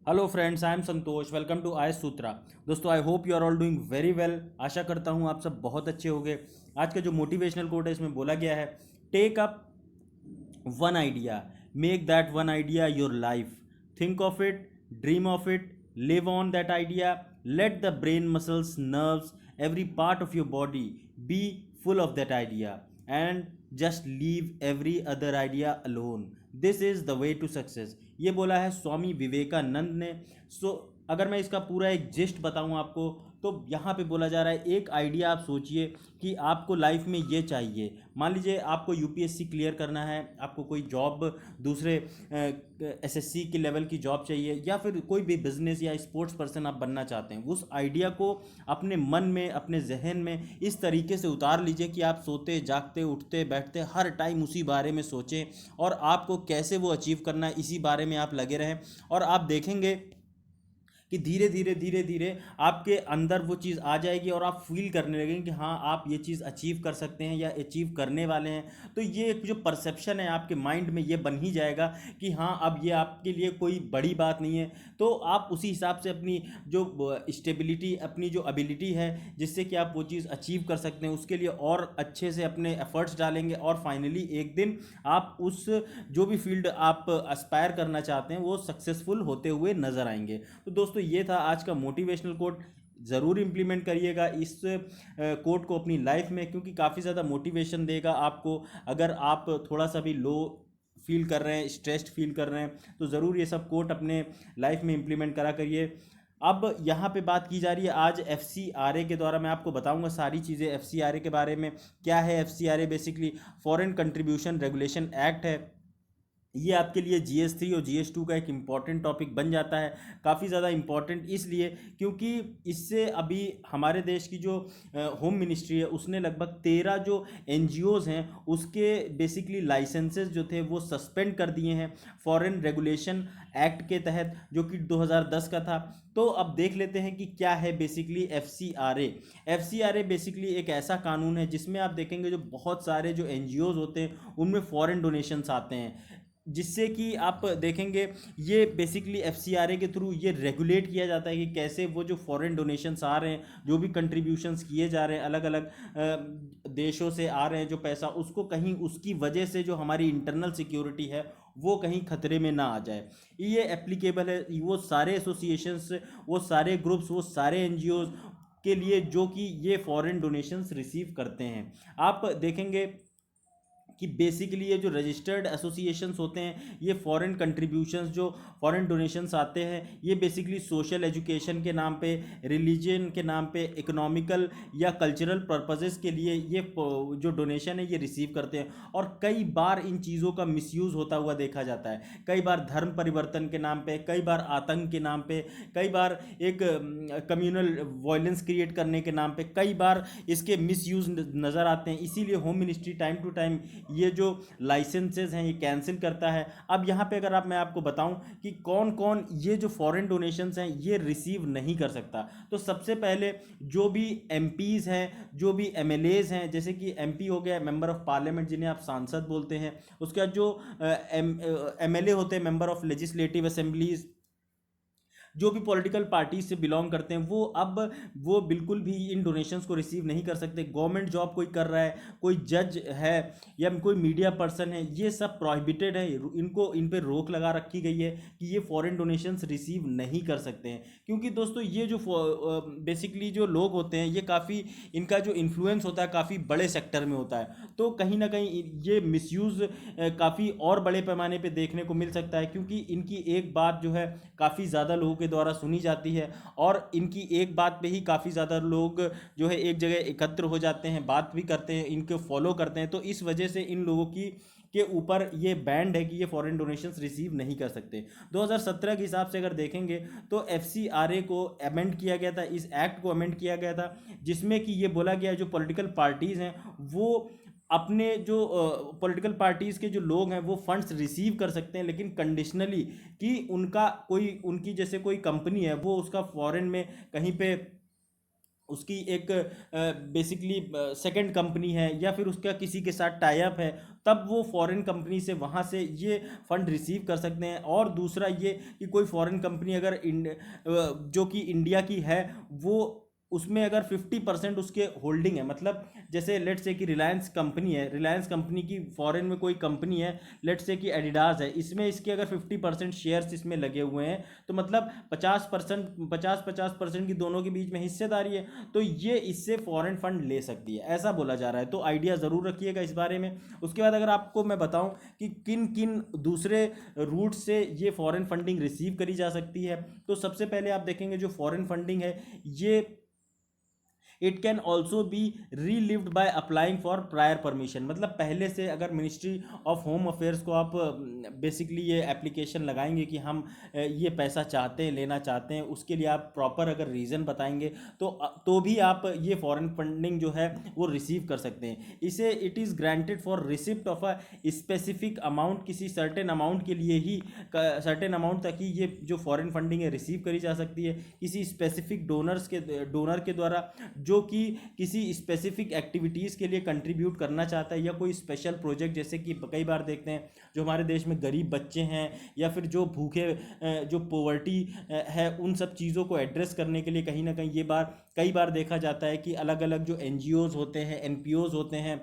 Hello friends, I am Santosh. Welcome to I Sutra. दोस्तों, I hope you are all doing very well. आशा करता हूँ आप सब बहुत अच्छे होंगे। आज का जो मोटिवेशनल कोट है इसमें बोला गया है, take up one idea, make that one idea your life, think of it, dream of it, live on that idea, let the brain muscles nerves every part of your body be full of that idea and just leave every other idea alone. This is the way to success. ये बोला है स्वामी विवेकानंद ने। अगर मैं इसका पूरा एक gist बताऊं आपको, तो यहाँ पे बोला जा रहा है, एक आइडिया आप सोचिए कि आपको लाइफ में ये चाहिए। मान लीजिए आपको यूपीएससी क्लियर करना है, आपको कोई जॉब दूसरे एसएससी के लेवल की जॉब चाहिए, या फिर कोई भी बिजनेस या स्पोर्ट्स पर्सन आप बनना चाहते हैं। उस आइडिया को अपने मन में, अपने जहन में इस तरीके से उतार लीजिए कि आप सोते जागते उठते बैठते हर टाइम उसी बारे में सोचें, और आपको कैसे वो अचीव करना है इसी बारे में आप लगे रहें। और आप देखेंगे कि धीरे धीरे धीरे धीरे आपके अंदर वो चीज़ आ जाएगी और आप फील करने लगेंगे कि हाँ, आप ये चीज़ अचीव कर सकते हैं या अचीव करने वाले हैं। तो ये एक जो परसेप्शन है आपके माइंड में, ये बन ही जाएगा कि हाँ, अब ये आपके लिए कोई बड़ी बात नहीं है। तो आप उसी हिसाब से अपनी जो स्टेबिलिटी, अपनी जो एबिलिटी है जिससे कि आप वो चीज़ अचीव कर सकते हैं, उसके लिए और अच्छे से अपने एफर्ट्स डालेंगे, और फाइनली एक दिन आप उस जो भी फील्ड आप एस्पायर करना चाहते हैं वो सक्सेसफुल होते हुए नजर आएंगे। तो दोस्तों, ये था आज का मोटिवेशनल कोट। ज़रूर इम्प्लीमेंट करिएगा इस कोट को अपनी लाइफ में, क्योंकि काफ़ी ज़्यादा मोटिवेशन देगा आपको। अगर आप थोड़ा सा भी लो फील कर रहे हैं, स्ट्रेस्ड फील कर रहे हैं, तो ज़रूर ये सब कोट अपने लाइफ में इम्प्लीमेंट करा करिए। अब यहाँ पे बात की जा रही है आज एफ सी आर ए के द्वारा। मैं आपको बताऊंगा सारी चीज़ें एफ सी आर ए के बारे में। क्या है F C R A? Basically foreign contribution regulation act है। ये आपके लिए GS3 और GS2 का एक इम्पॉर्टेंट टॉपिक बन जाता है। काफ़ी ज़्यादा इम्पॉर्टेंट इसलिए क्योंकि इससे अभी हमारे देश की जो होम मिनिस्ट्री है उसने लगभग 13 जो NGOs हैं उसके बेसिकली लाइसेंसेस जो थे वो सस्पेंड कर दिए हैं फॉरेन रेगुलेशन एक्ट के तहत, जो कि 2010 का था। तो अब देख लेते हैं कि क्या है बेसिकली FCRA। FCRA बेसिकली एक ऐसा कानून है जिसमें आप देखेंगे जो बहुत सारे जो NGOs होते हैं उनमें फॉरेन डोनेशंस आते हैं, जिससे कि आप देखेंगे ये बेसिकली FCRA के थ्रू ये रेगुलेट किया जाता है कि कैसे वो जो फॉरेन डोनेशंस आ रहे हैं, जो भी कंट्रीब्यूशंस किए जा रहे हैं अलग अलग देशों से आ रहे हैं जो पैसा, उसको कहीं उसकी वजह से जो हमारी इंटरनल सिक्योरिटी है वो कहीं खतरे में ना आ जाए। ये एप्लीकेबल है वो सारे एसोसिएशंस, वो सारे ग्रुप्स, वो सारे NGOs के लिए जो कि ये फॉरेन डोनेशंस रिसीव करते हैं। आप देखेंगे कि बेसिकली ये जो रजिस्टर्ड एसोसिएशंस होते हैं, ये फॉरेन कंट्रीब्यूशंस, जो फॉरेन डोनेशंस आते हैं, ये बेसिकली सोशल एजुकेशन के नाम पे, रिलीजन के नाम पे, इकोनॉमिकल या कल्चरल पर्पसेस के लिए ये जो डोनेशन है ये रिसीव करते हैं। और कई बार इन चीज़ों का मिसयूज़ होता हुआ देखा जाता है। कई बार धर्म परिवर्तन के नाम पे, कई बार आतंक के नाम पे, कई बार एक कम्युनल वायलेंस क्रिएट करने के नाम पे, कई बार इसके मिसयूज़ नज़र आते हैं। इसीलिए home ministry time to time ये जो लाइसेंसेस हैं ये कैंसिल करता है। अब यहाँ पे अगर मैं आपको बताऊं कि कौन कौन ये जो फॉरेन डोनेशंस हैं ये रिसीव नहीं कर सकता, तो सबसे पहले जो भी MPs हैं, जो भी MLAs हैं, जैसे कि MP हो गया मेंबर ऑफ पार्लियामेंट जिन्हें आप सांसद बोलते हैं, उसके बाद जो MLA होते हैं मेंबर ऑफ लेजिस्लेटिव असेंबलीज, जो भी पॉलिटिकल पार्टी से बिलोंग करते हैं, वो बिल्कुल भी इन डोनेशंस को रिसीव नहीं कर सकते। गवर्नमेंट जॉब कोई कर रहा है, कोई जज है या कोई मीडिया पर्सन है, ये सब प्रोहिबिटेड है। इनको इन पे रोक लगा रखी गई है कि ये फॉरेन डोनेशंस रिसीव नहीं कर सकते हैं। क्योंकि दोस्तों ये जो बेसिकली जो लोग होते हैं ये काफ़ी, इनका जो इन्फ्लुएंस होता है काफ़ी बड़े सेक्टर में होता है, तो कहीं ना कहीं ये मिसयूज़ काफ़ी और बड़े पैमाने पे देखने को मिल सकता है। क्योंकि इनकी एक बात जो है काफ़ी ज़्यादा लोगों के द्वारा सुनी जाती है, और इनकी एक बात पे ही काफ़ी ज़्यादा लोग जो है एक जगह एकत्र हो जाते हैं, बात भी करते हैं, इनको फॉलो करते हैं। तो इस वजह से इन लोगों की के ऊपर ये बैंड है कि ये फॉरेन डोनेशंस रिसीव नहीं कर सकते। 2017 के हिसाब से अगर देखेंगे तो FCRA को अमेंड किया गया था, इस एक्ट को अमेंड किया गया था, जिसमें कि ये बोला गया जो पॉलिटिकल पार्टीज़ हैं वो अपने जो पॉलिटिकल पार्टीज़ के जो लोग हैं वो फंड्स रिसीव कर सकते हैं, लेकिन कंडीशनली कि उनका कोई, उनकी जैसे कोई कंपनी है वो उसका फॉरेन में कहीं पे उसकी एक बेसिकली सेकंड कंपनी है या फिर उसका किसी के साथ टाई अप है, तब वो फॉरेन कंपनी से वहाँ से ये फंड रिसीव कर सकते हैं। और दूसरा ये कि कोई फॉरेन कंपनी अगर जो कि इंडिया की है, वो उसमें अगर 50% उसके होल्डिंग है, मतलब जैसे लेट से कि रिलायंस कंपनी है, रिलायंस कंपनी की फॉरेन में कोई कंपनी है, लेट से कि एडिडास है, इसमें इसके अगर 50% शेयर्स इसमें लगे हुए हैं, तो मतलब 50% 50-50% की दोनों के बीच में हिस्सेदारी है, तो ये इससे फॉरेन फंड ले सकती है, ऐसा बोला जा रहा है। तो आइडिया ज़रूर रखिएगा इस बारे में। उसके बाद अगर आपको मैं बताऊं कि किन किन दूसरे रूट से ये फॉरेन फंडिंग रिसीव करी जा सकती है, तो सबसे पहले आप देखेंगे जो फॉरेन फंडिंग है, ये it can also be relieved by applying for prior permission. मतलब पहले से अगर मिनिस्ट्री ऑफ होम अफेयर्स को आप बेसिकली ये एप्लीकेशन लगाएंगे कि हम ये पैसा चाहते हैं, लेना चाहते हैं, उसके लिए आप प्रॉपर अगर रीज़न बताएंगे तो भी आप ये फॉरेन फंडिंग जो है वो रिसीव कर सकते हैं। इसे it is granted for receipt of a specific amount, किसी सर्टेन अमाउंट के लिए ही, सर्टेन अमाउंट तक ही ये जो फॉरेन फंडिंग है रिसीव करी जा सकती है, किसी स्पेसिफिक डोनर के द्वारा जो कि किसी स्पेसिफिक एक्टिविटीज़ के लिए कंट्रीब्यूट करना चाहता है, या कोई स्पेशल प्रोजेक्ट, जैसे कि कई बार देखते हैं जो हमारे देश में गरीब बच्चे हैं या फिर जो भूखे, जो पोवर्टी है, उन सब चीज़ों को एड्रेस करने के लिए कहीं ना कहीं ये कई बार देखा जाता है कि अलग अलग जो एनजीओज़ होते हैं, एनपीओज़ होते हैं,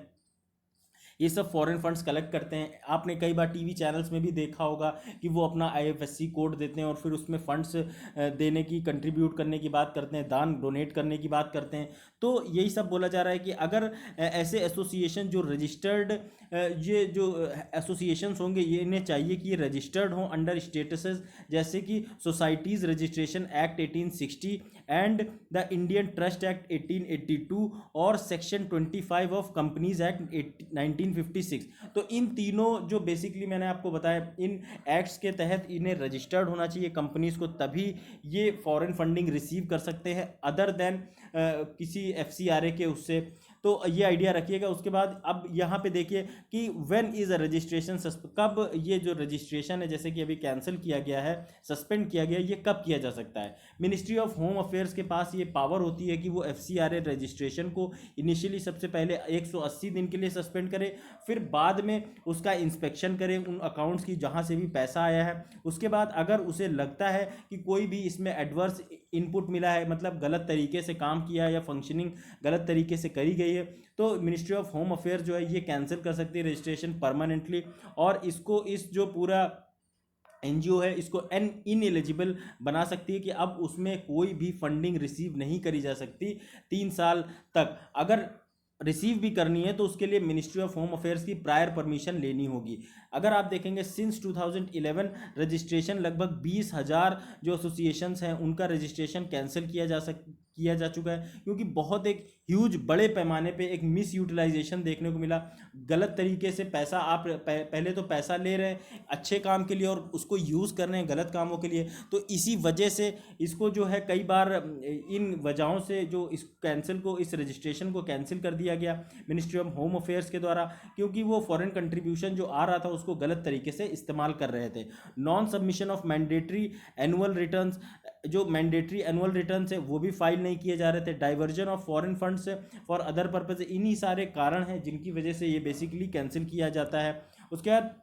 ये सब फॉरेन फंड्स कलेक्ट करते हैं। आपने कई बार टीवी चैनल्स में भी देखा होगा कि वो अपना आईएफएससी कोड देते हैं और फिर उसमें फंड्स देने की, कंट्रीब्यूट करने की बात करते हैं, दान डोनेट करने की बात करते हैं। तो यही सब बोला जा रहा है कि अगर ऐसे एसोसिएशन जो रजिस्टर्ड, ये जो एसोसिएशंस होंगे, ये इन्हें चाहिए कि ये रजिस्टर्ड हों अंडर स्टेटसेस जैसे कि societies registration act 1860 and the Indian trust act 1882 और सेक्शन 25 ऑफ कंपनीज एक्ट 1956। तो इन तीनों जो बेसिकली मैंने आपको बताया, इन एक्ट्स के तहत इन्हें रजिस्टर्ड होना चाहिए कंपनीज को, तभी ये फॉरेन फंडिंग रिसीव कर सकते हैं, अदर देन किसी एफसीआरए के उससे। तो ये आइडिया रखिएगा। उसके बाद अब यहाँ पे देखिए कि व्हेन इज़ अ रजिस्ट्रेशन, कब ये जो रजिस्ट्रेशन है जैसे कि अभी कैंसिल किया गया है, सस्पेंड किया गया है, ये कब किया जा सकता है। मिनिस्ट्री ऑफ होम अफेयर्स के पास ये पावर होती है कि वो एफसीआरए रजिस्ट्रेशन को इनिशियली सबसे पहले 180 दिन के लिए सस्पेंड करे, फिर बाद में उसका इंस्पेक्शन करे उन अकाउंट्स की जहाँ से भी पैसा आया है। उसके बाद अगर उसे लगता है कि कोई भी इसमें एडवर्स इनपुट मिला है, मतलब गलत तरीके से काम किया है या फंक्शनिंग गलत तरीके से करी गई है, तो मिनिस्ट्री ऑफ होम अफेयर जो है ये कैंसिल कर सकती है रजिस्ट्रेशन परमानेंटली, और इसको, इस जो पूरा एनजीओ है, इसको इनएलिजिबल बना सकती है कि अब उसमें कोई भी फंडिंग रिसीव नहीं करी जा सकती 3 साल तक। अगर रिसीव भी करनी है तो उसके लिए मिनिस्ट्री ऑफ होम अफेयर्स की प्रायर परमिशन लेनी होगी। अगर आप देखेंगे सिंस 2011 रजिस्ट्रेशन लगभग 20,000 जो एसोसिएशंस हैं उनका रजिस्ट्रेशन कैंसिल किया जा चुका है, क्योंकि बहुत एक ह्यूज बड़े पैमाने पे एक मिस यूटिलाइजेशन देखने को मिला। गलत तरीके से पैसा, आप पहले तो पैसा ले रहे हैं अच्छे काम के लिए और उसको यूज़ कर रहे हैं गलत कामों के लिए, तो इसी वजह से इसको जो है कई बार इन वजहों से जो इस रजिस्ट्रेशन को कैंसिल कर दिया गया मिनिस्ट्री ऑफ होम अफेयर्स के द्वारा, क्योंकि वो फॉरेन कंट्रीब्यूशन जो आ रहा था उसको गलत तरीके से इस्तेमाल कर रहे थे। Non submission of mandatory annual returns, जो मैंडेटरी एनुअल रिटर्न्स है वो भी फाइल नहीं किए जा रहे थे। Diversion of foreign funds for other purpose, इन्हीं सारे कारण हैं जिनकी वजह से ये बेसिकली कैंसिल किया जाता है। उसके बाद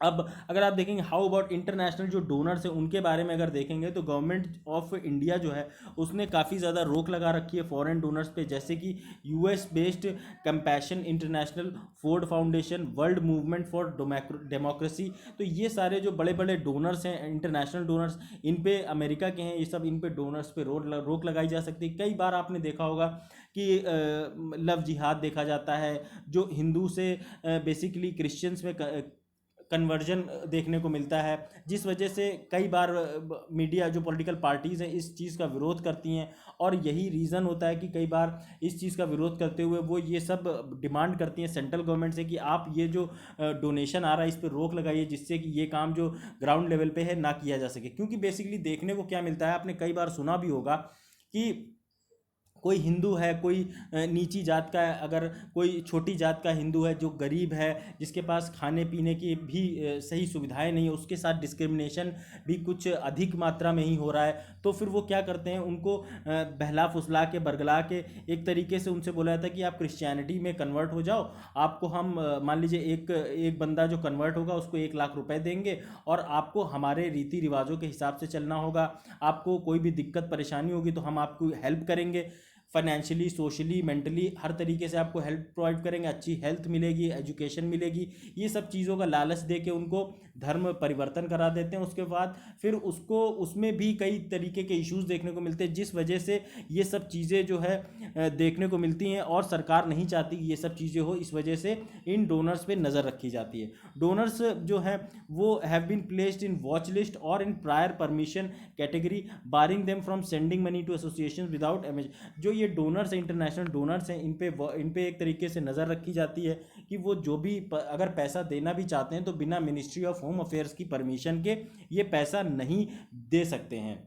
अब अगर आप देखेंगे हाउ अबाउट इंटरनेशनल जो डोनर्स हैं उनके बारे में अगर देखेंगे तो गवर्नमेंट ऑफ इंडिया जो है उसने काफ़ी ज़्यादा रोक लगा रखी है फॉरेन डोनर्स पे, जैसे कि US based compassion international, Ford foundation, world movement for democracy. तो ये सारे जो बड़े बड़े डोनर्स हैं, इंटरनेशनल डोनर्स, इन पे अमेरिका के हैं, ये सब इन पे डोनर्स पे रोक लगाई जा सकती है। कई बार आपने देखा होगा कि लव जिहाद देखा जाता है, जो हिंदू से बेसिकली क्रिश्चियंस में कन्वर्जन देखने को मिलता है, जिस वजह से कई बार मीडिया, जो पॉलिटिकल पार्टीज़ हैं इस चीज़ का विरोध करती हैं, और यही रीज़न होता है कि कई बार इस चीज़ का विरोध करते हुए वो ये सब डिमांड करती हैं सेंट्रल गवर्नमेंट से कि आप ये जो डोनेशन आ रहा है इस पर रोक लगाइए, जिससे कि ये काम जो ग्राउंड लेवल पे है ना किया जा सके। क्योंकि बेसिकली देखने को क्या मिलता है, आपने कई बार सुना भी होगा कि कोई हिंदू है, कोई नीची जात का है, अगर कोई छोटी जात का हिंदू है जो गरीब है, जिसके पास खाने पीने की भी सही सुविधाएं नहीं है, उसके साथ डिस्क्रिमिनेशन भी कुछ अधिक मात्रा में ही हो रहा है, तो फिर वो क्या करते हैं, उनको बहला फुसला के बरगला के एक तरीके से उनसे बोला जाता है कि आप क्रिश्चियनिटी में कन्वर्ट हो जाओ, आपको हम मान लीजिए एक एक बंदा जो कन्वर्ट होगा उसको 1 लाख रुपए देंगे और आपको हमारे रीति रिवाजों के हिसाब से चलना होगा, आपको कोई भी दिक्कत परेशानी होगी तो हम आपको हेल्प करेंगे, फाइनेंशियली, सोशली, मेंटली, हर तरीके से आपको हेल्प प्रोवाइड करेंगे, अच्छी हेल्थ मिलेगी, एजुकेशन मिलेगी। ये सब चीज़ों का लालच दे के उनको धर्म परिवर्तन करा देते हैं। उसके बाद फिर उसको उसमें भी कई तरीके के इश्यूज देखने को मिलते हैं, जिस वजह से ये सब चीज़ें जो है देखने को मिलती हैं और सरकार नहीं चाहती कि ये सब चीज़ें हो, इस वजह से इन डोनर्स पे नज़र रखी जाती है। डोनर्स जो है वो have been placed in watch list और इन prior permission category, Baring them from sending money to association without M. जो ये डोनर्स हैं, इंटरनेशनल डोनर्स हैं, इन पे एक तरीके से नज़र रखी जाती है कि वो जो भी अगर पैसा देना भी चाहते हैं तो बिना मिनिस्ट्री ऑफ होम अफेयर्स की परमिशन के ये पैसा नहीं दे सकते हैं।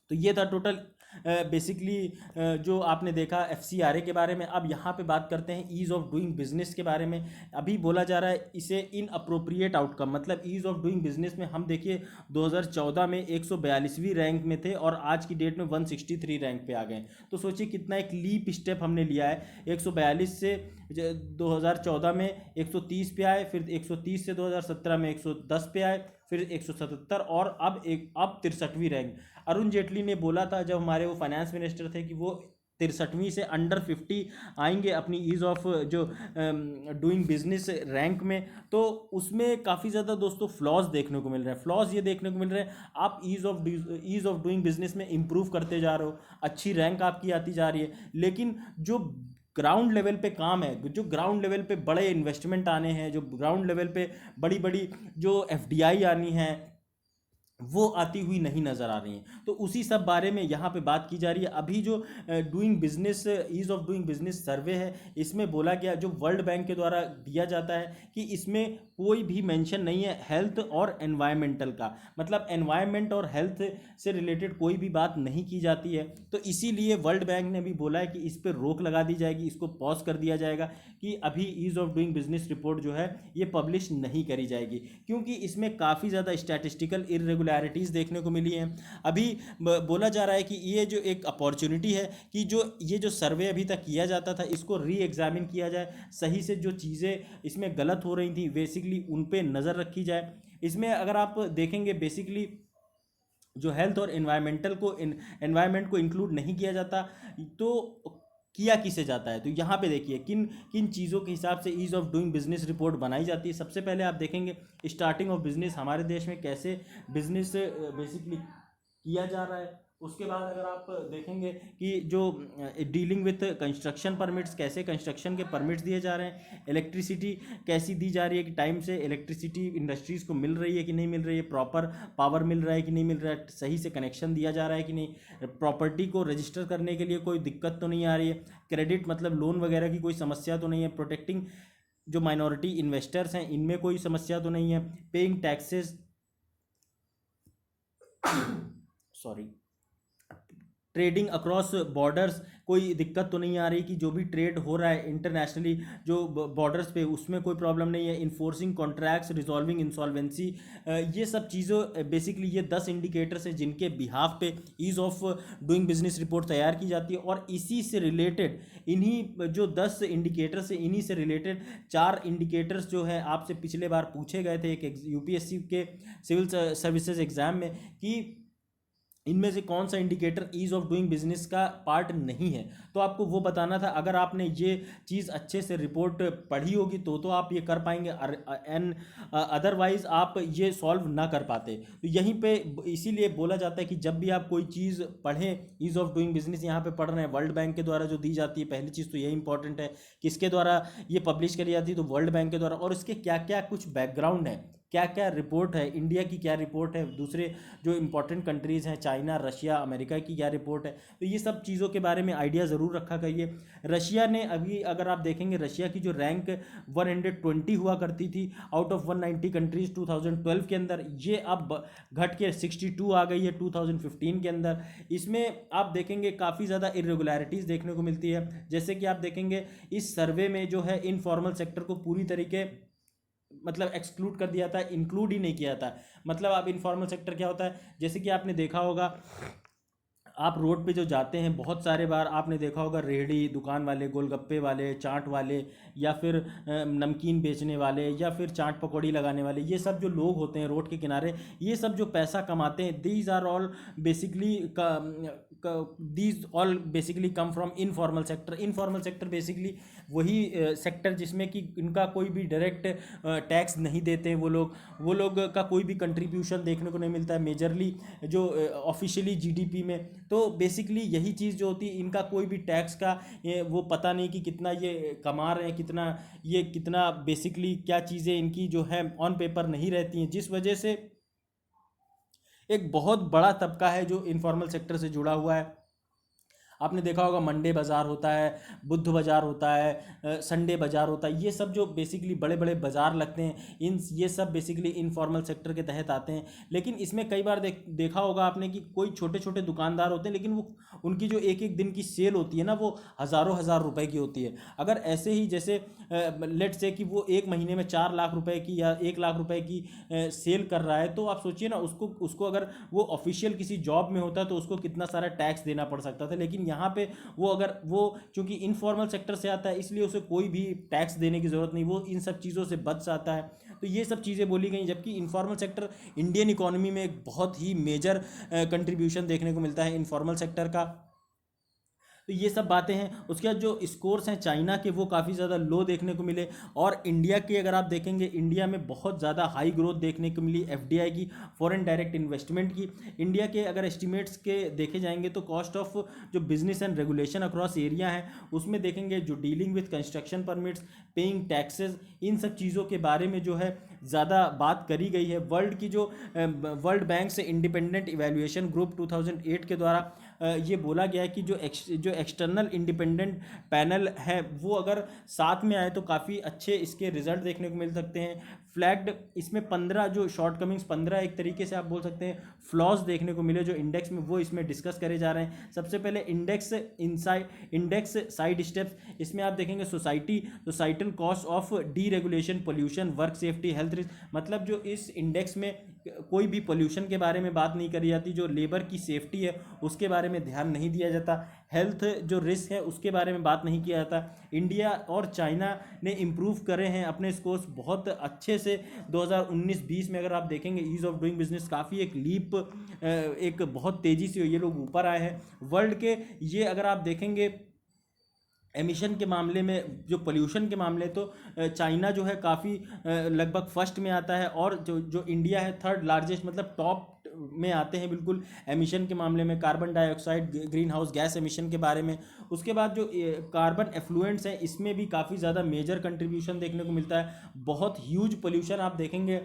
तो ये था टोटल बेसिकली जो आपने देखा FCRA के बारे में। अब यहाँ पे बात करते हैं ईज़ ऑफ डूइंग बिजनेस के बारे में। अभी बोला जा रहा है इसे इन अप्रोप्रिएट आउटकम, मतलब ईज़ ऑफ डूइंग बिजनेस में हम देखिए 2014 में 142वीं रैंक में थे और आज की डेट में 163 रैंक पे आ गए। तो सोचिए कितना एक लीप स्टेप हमने लिया है, 142 से 2014 में 130 पे आए, फिर 130 से 2017 में 110 पे आए, फिर 177 और अब 63वीं रैंक। अरुण जेटली ने बोला था जब हमारे वो फाइनेंस मिनिस्टर थे कि वो 63वीं से अंडर 50 आएंगे अपनी ईज़ ऑफ जो डूइंग बिजनेस रैंक में। तो उसमें काफ़ी ज़्यादा दोस्तों फ्लॉज देखने को मिल रहे हैं। फ्लॉज ये देखने को मिल रहे हैं, आप ईज़ ऑफ डूइंग बिजनेस में इंप्रूव करते जा रहे हो, अच्छी रैंक आपकी आती जा रही है, लेकिन जो ग्राउंड लेवल पे काम है, जो ग्राउंड लेवल पे बड़े इन्वेस्टमेंट आने हैं, जो ग्राउंड लेवल पे बड़ी बड़ी जो FDI आनी है, वो आती हुई नहीं नज़र आ रही हैं। तो उसी सब बारे में यहाँ पे बात की जा रही है। अभी जो doing business ease of doing business survey है, इसमें बोला गया, जो वर्ल्ड बैंक के द्वारा दिया जाता है, कि इसमें कोई भी मेंशन नहीं है हेल्थ और एनवायरमेंटल का, मतलब एनवायरमेंट और हेल्थ से रिलेटेड कोई भी बात नहीं की जाती है। तो इसीलिए वर्ल्ड बैंक ने भी बोला है कि इस पर रोक लगा दी जाएगी, इसको पॉज कर दिया जाएगा कि अभी ease of doing business report जो है ये पब्लिश नहीं करी जाएगी, क्योंकि इसमें काफ़ी ज़्यादा स्टैटिस्टिकल इरेगुलरिटीज़ देखने को मिली हैं। अभी बोला जा रहा है कि ये जो एक अपॉर्चुनिटी है कि जो ये जो सर्वे अभी तक किया जाता था इसको री एग्जामिन किया जाए, सही से जो चीज़ें इसमें गलत हो रही थी बेसिकली उन पे नज़र रखी जाए। इसमें अगर आप देखेंगे बेसिकली जो हेल्थ और एनवायरमेंट को इंक्लूड नहीं किया जाता तो किया किसे जाता है। तो यहाँ पे देखिए किन किन चीज़ों के हिसाब से ease of doing business report बनाई जाती है। सबसे पहले आप देखेंगे स्टार्टिंग ऑफ बिजनेस, हमारे देश में कैसे बिजनेस बेसिकली किया जा रहा है। उसके बाद अगर आप देखेंगे कि जो डीलिंग विथ कंस्ट्रक्शन परमिट्स, कैसे कंस्ट्रक्शन के परमिट्स दिए जा रहे हैं, इलेक्ट्रिसिटी कैसी दी जा रही है कि टाइम से इलेक्ट्रिसिटी इंडस्ट्रीज़ को मिल रही है कि नहीं मिल रही है, प्रॉपर पावर मिल रहा है कि नहीं मिल रहा है, सही से कनेक्शन दिया जा रहा है कि नहीं, प्रॉपर्टी को रजिस्टर करने के लिए कोई दिक्कत तो नहीं आ रही है, क्रेडिट मतलब लोन वगैरह की कोई समस्या तो नहीं है, प्रोटेक्टिंग जो माइनॉरिटी इन्वेस्टर्स हैं इनमें कोई समस्या तो नहीं है, paying taxes sorry trading across borders, कोई दिक्कत तो नहीं आ रही कि जो भी ट्रेड हो रहा है इंटरनेशनली जो बॉर्डर्स पे उसमें कोई प्रॉब्लम नहीं है, इन्फोर्सिंग कॉन्ट्रैक्ट्स, रिजॉल्विंग इंसॉल्वेंसी, ये सब चीज़ों बेसिकली ये 10 इंडिकेटर्स हैं जिनके बिहाफ पे ease of doing business report तैयार की जाती है। और इसी से रिलेटेड इन्हीं जो 10 इंडिकेटर्स हैं इन्हीं से रिलेटेड 4 इंडिकेटर्स जो है आपसे पिछले बार पूछे गए थे एक UPSC के सिविल सर्विसेज एग्ज़ाम में कि इनमें से कौन सा indicator ease of doing business का पार्ट नहीं है, तो आपको वो बताना था। अगर आपने ये चीज़ अच्छे से रिपोर्ट पढ़ी होगी तो आप ये कर पाएंगे, एंड अदरवाइज आप ये सॉल्व ना कर पाते। तो यहीं पे इसीलिए बोला जाता है कि जब भी आप कोई चीज़ पढ़ें, ईज़ ऑफ डूइंग बिजनेस यहाँ पे पढ़ रहे हैं, वर्ल्ड बैंक के द्वारा जो दी जाती है, पहली चीज़ तो यही इंपॉर्टेंट है किसके द्वारा ये पब्लिश करी जाती है, तो वर्ल्ड बैंक के द्वारा, और इसके क्या क्या कुछ बैकग्राउंड है क्या क्या रिपोर्ट है, इंडिया की क्या रिपोर्ट है, दूसरे जो इंपॉर्टेंट कंट्रीज़ हैं चाइना, रशिया, अमेरिका की क्या रिपोर्ट है। तो ये सब चीज़ों के बारे में आइडिया ज़रूर रखा करिए। रशिया ने अभी अगर आप देखेंगे, रशिया की जो रैंक 120 हुआ करती थी आउट ऑफ 190 कंट्रीज़ 2012 के अंदर, ये अब घट के 62 आ गई है 2015 के अंदर। इसमें आप देखेंगे काफ़ी ज़्यादा इरेगुलरिटीज़ देखने को मिलती है। जैसे कि आप देखेंगे इस सर्वे में जो है इनफॉर्मल सेक्टर को पूरी तरीके मतलब एक्सक्लूड कर दिया था, इंक्लूड ही नहीं किया था। मतलब अब इनफॉर्मल सेक्टर क्या होता है, जैसे कि आपने देखा होगा, आप रोड पे जो जाते हैं बहुत सारे बार आपने देखा होगा, रेहड़ी दुकान वाले, गोलगप्पे वाले, चाट वाले, या फिर नमकीन बेचने वाले, या फिर चाट पकौड़ी लगाने वाले, ये सब जो लोग होते हैं रोड के किनारे, ये सब जो पैसा कमाते हैं, these are all basically these all basically come from informal sector. Informal sector basically वही सेक्टर जिसमें कि इनका कोई भी डायरेक्ट टैक्स नहीं देते हैं वो लोग का कोई भी कंट्रीब्यूशन देखने को नहीं मिलता है मेजरली जो ऑफिशियली जीडीपी में। तो बेसिकली यही चीज़ जो होती है, इनका कोई भी टैक्स का वो पता नहीं कि कितना ये कमा रहे हैं, कितना बेसिकली क्या चीज़ें इनकी जो है ऑन पेपर नहीं रहती हैं, जिस वजह से एक बहुत बड़ा तबका है जो इनफॉर्मल सेक्टर से जुड़ा हुआ है। आपने देखा होगा मंडे बाज़ार होता है, बुध बाज़ार होता है, संडे बाज़ार होता है, ये सब जो बेसिकली बड़े बड़े बाज़ार लगते हैं, ये सब बेसिकली इनफॉर्मल सेक्टर के तहत आते हैं। लेकिन इसमें कई बार देखा होगा आपने कि कोई छोटे छोटे दुकानदार होते हैं, लेकिन वो उनकी जो एक एक दिन की सेल होती है ना, वो हज़ारों हज़ार रुपए की होती है। अगर ऐसे ही जैसे लेट से कि वो एक महीने में 4 लाख रुपए की या 1 लाख रुपए की सेल कर रहा है, तो आप सोचिए ना, उसको अगर वो ऑफिशियल किसी जॉब में होता तो उसको कितना सारा टैक्स देना पड़ सकता था। लेकिन यहाँ पे वो चूंकि इनफॉर्मल सेक्टर से आता है, इसलिए उसे कोई भी टैक्स देने की ज़रूरत नहीं, वो इन सब चीज़ों से बच जाता है। तो ये सब चीज़ें बोली गई, जबकि इनफॉर्मल सेक्टर इंडियन इकोनॉमी में एक बहुत ही मेजर कंट्रीब्यूशन देखने को मिलता है इनफॉर्मल सेक्टर का। तो ये सब बातें हैं। उसके बाद जो स्कोर्स हैं चाइना के, वो काफ़ी ज़्यादा लो देखने को मिले, और इंडिया के अगर आप देखेंगे, इंडिया में बहुत ज़्यादा हाई ग्रोथ देखने को मिली एफडीआई की, फॉरेन डायरेक्ट इन्वेस्टमेंट की। इंडिया के अगर एस्टिमेट्स के देखे जाएंगे तो कॉस्ट ऑफ जो business and regulation across area है, उसमें देखेंगे जो dealing with construction permits, paying taxes, इन सब चीज़ों के बारे में जो है ज़्यादा बात करी गई है। वर्ल्ड बैंक से इंडिपेंडेंट इवैल्यूएशन ग्रुप 2008 के द्वारा ये बोला गया है कि जो एक्सटर्नल इंडिपेंडेंट पैनल है, वो अगर साथ में आए तो काफ़ी अच्छे इसके रिजल्ट देखने को मिल सकते हैं। फ्लैग्ड इसमें 15 जो शॉर्टकमिंग्स, 15 एक तरीके से आप बोल सकते हैं फ्लॉज देखने को मिले जो इंडेक्स में, वो इसमें डिस्कस करे जा रहे हैं। सबसे पहले इंडेक्स साइड स्टेप्स, इसमें आप देखेंगे societal cost of deregulation, pollution, work safety, health risk. मतलब जो इस इंडेक्स में कोई भी पोल्यूशन के बारे में बात नहीं करी जाती, जो लेबर की सेफ्टी है उसके बारे में ध्यान नहीं दिया जाता, हेल्थ जो रिस्क है उसके बारे में बात नहीं किया जाता। इंडिया और चाइना ने इम्प्रूव करे हैं अपने स्कोर्स बहुत अच्छे से। 2019-20 में अगर आप देखेंगे ईज़ ऑफ डूइंग बिजनेस काफ़ी एक लीप, एक बहुत तेज़ी से ये लोग ऊपर आए हैं वर्ल्ड के। ये अगर आप देखेंगे एमिशन के मामले में, जो पोल्यूशन के मामले, तो चाइना जो है काफ़ी लगभग फर्स्ट में आता है, और जो इंडिया है थर्ड लार्जेस्ट, मतलब टॉप में आते हैं बिल्कुल एमिशन के मामले में, carbon dioxide, green house gas emission के बारे में। उसके बाद जो कार्बन एफ्लुएंट्स हैं, इसमें भी काफ़ी ज़्यादा मेजर कंट्रीब्यूशन देखने को मिलता है। बहुत ह्यूज पोल्यूशन आप देखेंगे,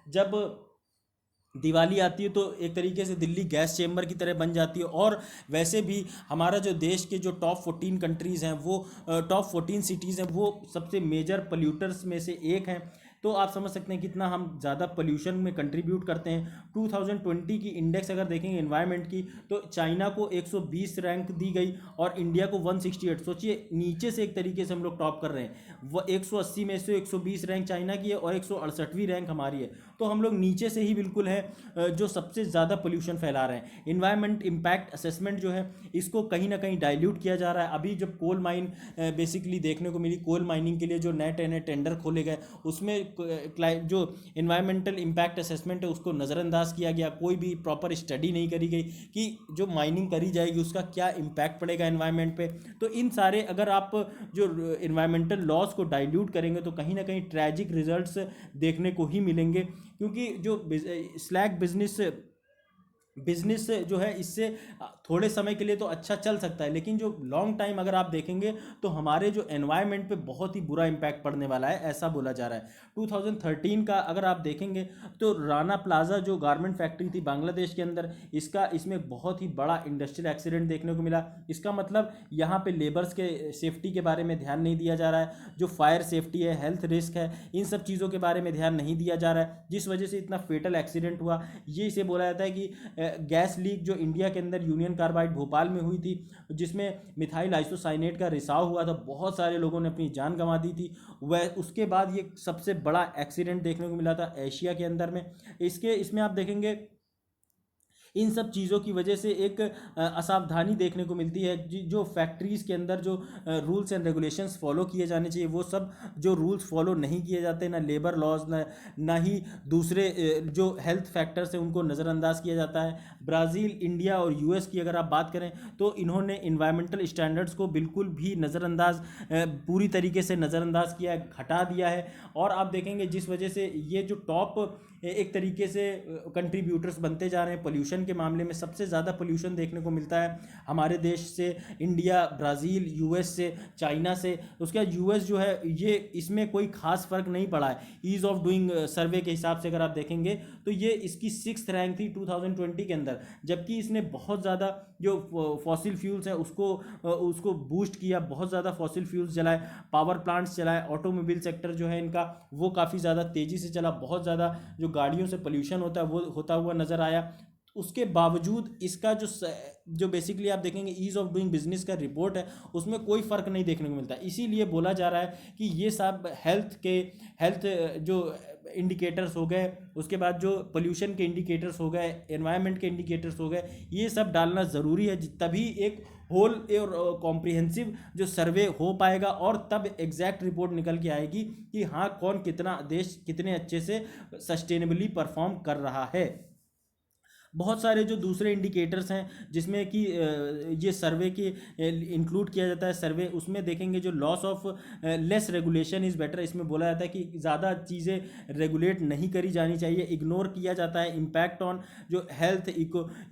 जब दिवाली आती है तो एक तरीके से दिल्ली गैस चेम्बर की तरह बन जाती है। और वैसे भी हमारा जो देश के जो टॉप 14 कंट्रीज़ हैं, वो टॉप 14 सिटीज़ हैं, वो सबसे मेजर पोल्यूटर्स में से एक हैं। तो आप समझ सकते हैं कितना हम ज़्यादा पोल्यूशन में कंट्रीब्यूट करते हैं। 2020 की इंडेक्स अगर देखेंगे एनवायरनमेंट की, तो चाइना को 120 रैंक दी गई और इंडिया को 168। सोचिए नीचे से एक तरीके से हम लोग टॉप कर रहे हैं। वो 180 में से 120 रैंक चाइना की है और 168वीं रैंक हमारी है। तो हम लोग नीचे से ही बिल्कुल है जो सबसे ज़्यादा पोल्यूशन फैला रहे हैं। इन्वायरमेंट इम्पैक्ट असेसमेंट जो है, इसको कहीं ना कहीं डाइल्यूट किया जा रहा है। अभी जब कोल माइन बेसिकली देखने को मिली, कोल माइनिंग के लिए जो नए टेंडर खोले गए, उसमें जो इन्वायरमेंटल इम्पैक्ट असेसमेंट है उसको नज़रअंदाज किया गया। कोई भी प्रॉपर स्टडी नहीं करी गई कि जो माइनिंग करी जाएगी उसका क्या इम्पैक्ट पड़ेगा एनवायरनमेंट पे। तो इन सारे अगर आप जो इन्वायरमेंटल लॉस को डाइल्यूट करेंगे तो कहीं ना कहीं ट्रैजिक रिजल्ट्स देखने को ही मिलेंगे। क्योंकि जो स्लैग बिजनेस बिजनेस जो है इससे थोड़े समय के लिए तो अच्छा चल सकता है, लेकिन जो लॉन्ग टाइम अगर आप देखेंगे तो हमारे जो एनवायरनमेंट पे बहुत ही बुरा इम्पैक्ट पड़ने वाला है, ऐसा बोला जा रहा है। 2013 का अगर आप देखेंगे तो राना प्लाजा जो गारमेंट फैक्ट्री थी बांग्लादेश के अंदर, इसमें बहुत ही बड़ा इंडस्ट्रियल एक्सीडेंट देखने को मिला। इसका मतलब यहाँ पे लेबर्स के सेफ्टी के बारे में ध्यान नहीं दिया जा रहा है, जो फायर सेफ्टी है, हेल्थ रिस्क है, इन सब चीज़ों के बारे में ध्यान नहीं दिया जा रहा है, जिस वजह से इतना फेटल एक्सीडेंट हुआ। ये इसे बोला जाता है कि गैस लीक जो इंडिया के अंदर यूनियन कार्बाइड भोपाल में हुई थी, जिसमें मिथाइल आइसोसाइनेट का रिसाव हुआ था, बहुत सारे लोगों ने अपनी जान गंवा दी थी। वह उसके बाद ये सबसे बड़ा एक्सीडेंट देखने को मिला था एशिया के अंदर में। इसमें आप देखेंगे इन सब चीज़ों की वजह से एक असावधानी देखने को मिलती है। जो फैक्ट्रीज़ के अंदर जो रूल्स एंड रेगुलेशंस फॉलो किए जाने चाहिए वो सब जो रूल्स फॉलो नहीं किए जाते, ना लेबर लॉज, ना ही दूसरे जो हेल्थ फैक्टर्स हैं उनको नज़रअंदाज किया जाता है। ब्राज़ील, इंडिया और यूएस की अगर आप बात करें तो इन्होंने इन्वायरमेंटल स्टैंडर्ड्स को बिल्कुल भी नज़रअंदाज, पूरी तरीके से नज़रअंदाज किया है, घटा दिया है। और आप देखेंगे जिस वजह से ये जो टॉप एक तरीके से कंट्रीब्यूटर्स बनते जा रहे हैं पोल्यूशन के मामले में, सबसे ज़्यादा पोल्यूशन देखने को मिलता है हमारे देश से, इंडिया, ब्राज़ील, यूएस से, चाइना से। उसके बाद यूएस जो है ये इसमें कोई खास फ़र्क नहीं पड़ा है। ईज़ ऑफ डूइंग सर्वे के हिसाब से अगर आप देखेंगे तो ये इसकी 6th रैंक थी 2020 के अंदर, जबकि इसने बहुत ज़्यादा जो फॉसिल फ्यूल्स हैं उसको बूस्ट किया, बहुत ज़्यादा फॉसिल फ्यूल्स जलाए, पावर प्लांट्स चलाए, ऑटोमोबाइल सेक्टर जो है इनका वो काफ़ी ज़्यादा तेज़ी से चला, बहुत ज़्यादा जो गाड़ियों से पोल्यूशन होता है वो होता हुआ नज़र आया। उसके बावजूद इसका जो बेसिकली आप देखेंगे ईज़ ऑफ डूइंग बिजनेस का रिपोर्ट है उसमें कोई फ़र्क नहीं देखने को मिलता। इसीलिए बोला जा रहा है कि ये सब हेल्थ जो इंडिकेटर्स हो गए, उसके बाद जो पोल्यूशन के इंडिकेटर्स हो गए, एनवायरनमेंट के इंडिकेटर्स हो गए, ये सब डालना ज़रूरी है, तभी एक होल और कॉम्प्रिहेंसिव जो सर्वे हो पाएगा और तब एग्जैक्ट रिपोर्ट निकल के आएगी कि हाँ कौन कितना देश कितने अच्छे से सस्टेनेबली परफॉर्म कर रहा है। बहुत सारे जो दूसरे इंडिकेटर्स हैं जिसमें कि ये सर्वे के इंक्लूड किया जाता है सर्वे, उसमें देखेंगे जो loss of less regulation is better, इसमें बोला जाता है कि ज़्यादा चीज़ें रेगुलेट नहीं करी जानी चाहिए, इग्नोर किया जाता है। इम्पैक्ट ऑन जो health,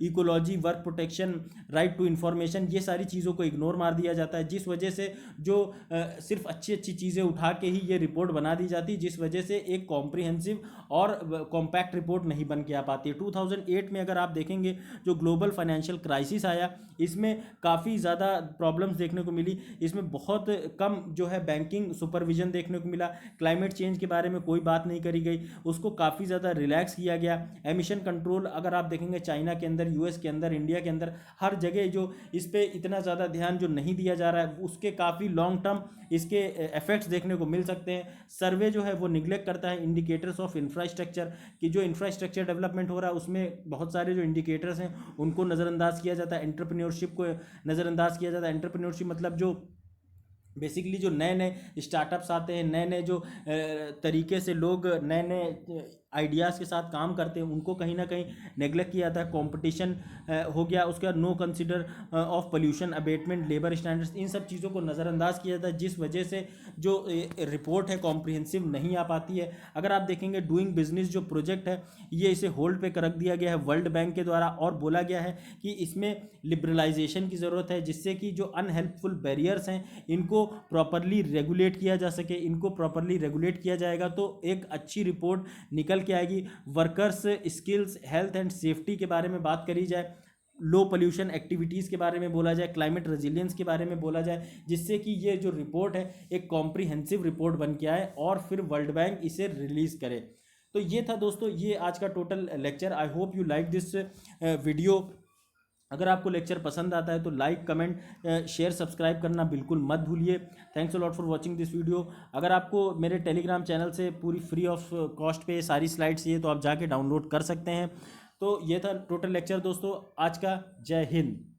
ecology, work protection, right to information, ये सारी चीज़ों को इग्नोर मार दिया जाता है, जिस वजह से जो सिर्फ अच्छी अच्छी चीज़ें उठा के ही ये रिपोर्ट बना दी जाती, जिस वजह से एक कॉम्प्रिहेंसिव और कॉम्पैक्ट रिपोर्ट नहीं बन के आ पाती है। 2008 में अगर आप देखेंगे जो ग्लोबल फाइनेंशियल क्राइसिस आया, इसमें काफ़ी ज़्यादा प्रॉब्लम्स देखने को मिली, इसमें बहुत कम जो है बैंकिंग सुपरविजन देखने को मिला, क्लाइमेट चेंज के बारे में कोई बात नहीं करी गई, उसको काफ़ी ज़्यादा रिलैक्स किया गया। एमिशन कंट्रोल अगर आप देखेंगे चाइना के अंदर, यूएस के अंदर, इंडिया के अंदर, हर जगह जो इस पर इतना ज़्यादा ध्यान जो नहीं दिया जा रहा है उसके काफ़ी लॉन्ग टर्म इसके इफेक्ट्स देखने को मिल सकते हैं। सर्वे जो है वो निगलेक्ट करता है इंडिकेटर्स ऑफ इंफ्रास्ट्रक्चर, कि जो इंफ्रास्ट्रक्चर डेवलपमेंट हो रहा है उसमें बहुत सारे जो इंडिकेटर्स हैं उनको नज़रअंदाज किया जाता है, एंटरप्रेन्योरशिप को नज़रअंदाज किया जाता है। एंटरप्रेन्योरशिप मतलब जो बेसिकली जो नए नए स्टार्टअप्स आते हैं, नए नए जो तरीके से लोग नए नए आइडियाज़ के साथ काम करते हैं, उनको कहीं ना कहीं नेगलेक्ट किया जाता है। कंपटीशन हो गया, उसके बाद no consider of pollution abatement, labour standards, इन सब चीज़ों को नज़रअंदाज किया जाता है, जिस वजह से जो रिपोर्ट है कॉम्प्रिहेंसिव नहीं आ पाती है। अगर आप देखेंगे डूइंग बिजनेस जो प्रोजेक्ट है ये इसे होल्ड पे रख दिया गया है वर्ल्ड बैंक के द्वारा, और बोला गया है कि इसमें लिबरलाइजेशन की ज़रूरत है, जिससे कि जो अनहेल्पफुल बैरियर्स हैं इनको प्रॉपरली रेगुलेट किया जा सके। इनको प्रॉपरली रेगुलेट किया जाएगा तो एक अच्छी रिपोर्ट निकल के आएगी। Workers skills, health and safety के बारे में बात करी जाए, लो पोल्यूशन एक्टिविटीज़ के बारे में बोला जाए, क्लाइमेट रेजिलियंस के बारे में बोला जाए, जिससे कि ये जो रिपोर्ट है एक कॉम्प्रिहेंसिव रिपोर्ट बन के आए और फिर वर्ल्ड बैंक इसे रिलीज़ करे। तो ये था दोस्तों, ये आज का total lecture. I hope you like this video. अगर आपको लेक्चर पसंद आता है तो लाइक, कमेंट, शेयर, सब्सक्राइब करना बिल्कुल मत भूलिए। Thanks a lot for watching this video. अगर आपको मेरे टेलीग्राम चैनल से पूरी फ्री ऑफ कॉस्ट पे सारी स्लाइड्स चाहिए तो आप जाके डाउनलोड कर सकते हैं। तो ये था टोटल लेक्चर दोस्तों आज का। जय हिंद।